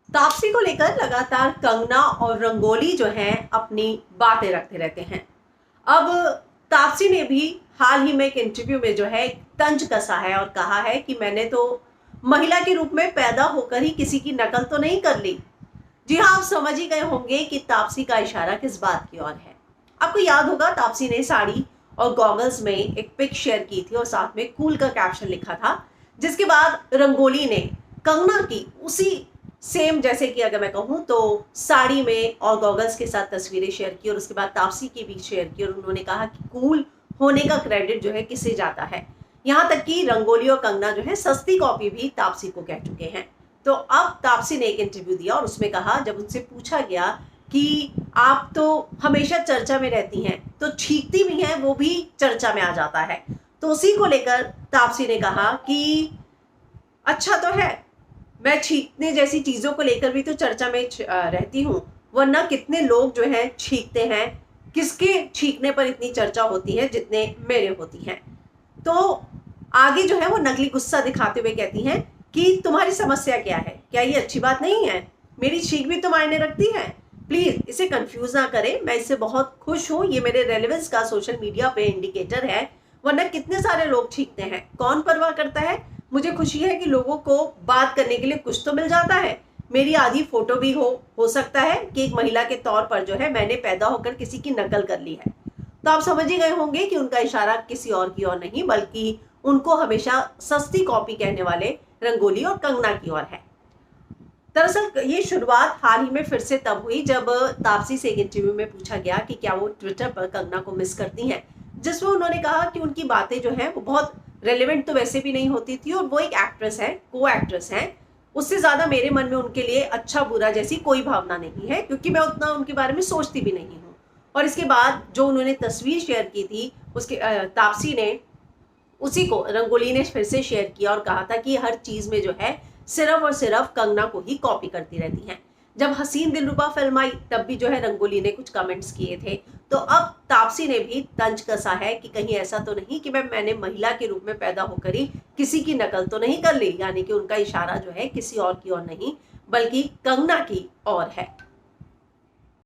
तापसी को लेकर लगातार कंगना और रंगोली जो है अपनी बातें रखते रहते हैं। अब तापसी ने भी हाल ही में एक इंटरव्यू में जो है तंज कसा है और कहा है कि मैंने तो महिला के रूप में पैदा होकर ही किसी की नकल तो नहीं कर ली। जी हाँ, आप समझ ही गए होंगे कि तापसी का इशारा किस बात की ओर है। आपको याद होगा, तापसी ने साड़ी और गॉगल्स में एक पिक शेयर की थी और साथ में कूल का कैप्शन लिखा था, जिसके बाद रंगोली ने कंगना की उसी सेम, जैसे कि अगर मैं कहूँ तो साड़ी में और गॉगल्स के साथ तस्वीरें शेयर की और उसके बाद तापसी की भी शेयर की और उन्होंने कहा कि कूल होने का क्रेडिट जो है किसे जाता है। यहाँ तक कि रंगोली और कंगना जो है सस्ती कॉपी भी तापसी को कह चुके हैं। तो अब तापसी ने एक इंटरव्यू दिया और उसमें कहा, जब उनसे पूछा गया कि आप तो हमेशा चर्चा में रहती हैं, तो छींकती भी हैं वो भी चर्चा में आ जाता है। तो उसी को लेकर तापसी ने कहा कि अच्छा तो है, मैं छींकने जैसी चीजों को लेकर भी तो चर्चा में रहती हूँ, वरना कितने लोग जो हैं छींकते हैं, किसके छींकने पर इतनी चर्चा होती है जितने मेरे होती हैं। तो आगे जो है वो नकली गुस्सा दिखाते हुए कहती हैं कि तुम्हारी समस्या क्या है, क्या ये अच्छी बात नहीं है, मेरी छींक भी तो मायने रखती है, प्लीज इसे कंफ्यूज ना करें, मैं इससे बहुत खुश हूँ, ये मेरे रेलेवेंस का सोशल मीडिया पे इंडिकेटर है, वरना कितने सारे लोग छींकते हैं, कौन परवाह करता है। मुझे खुशी है कि लोगों को बात करने के लिए कुछ तो मिल जाता है। मेरी आधी फोटो भी हो सकता है कि एक महिला के तौर पर जो है मैंने पैदा होकर किसी की नकल कर ली है। तो आप समझ ही गए होंगे कि उनका इशारा किसी और की ओर नहीं, बल्कि उनको हमेशा सस्ती कॉपी कहने वाले रंगोली और कंगना की ओर है। दरअसल ये शुरुआत हाल ही में फिर से तब हुई जब तापसी से एक इंटरव्यू में पूछा गया कि क्या वो ट्विटर पर कंगना को मिस करती हैं, जिसमें उन्होंने कहा कि उनकी बातें जो हैं वो बहुत रेलेवेंट तो वैसे भी नहीं होती थी और वो एक एक्ट्रेस है, को एक्ट्रेस हैं, उससे ज़्यादा मेरे मन में उनके लिए अच्छा बुरा जैसी कोई भावना नहीं है, क्योंकि मैं उतना उनके बारे में सोचती भी नहीं हूँ। और इसके बाद जो उन्होंने तस्वीर शेयर की थी उसके तापसी ने उसी को रंगोली ने फिर से शेयर किया और कहा था कि हर चीज में जो है सिर्फ और सिर्फ कंगना को ही कॉपी करती रहती हैं। जब हसीन दिलरुबा फिल्म आई तब भी जो है रंगोली ने कुछ कमेंट्स किए थे। तो अब तापसी ने भी तंज कसा है कि कहीं ऐसा तो नहीं कि मैंने महिला के रूप में पैदा होकर ही किसी की नकल तो नहीं कर ली, यानी कि उनका इशारा जो है किसी और की ओर नहीं बल्कि कंगना की ओर है।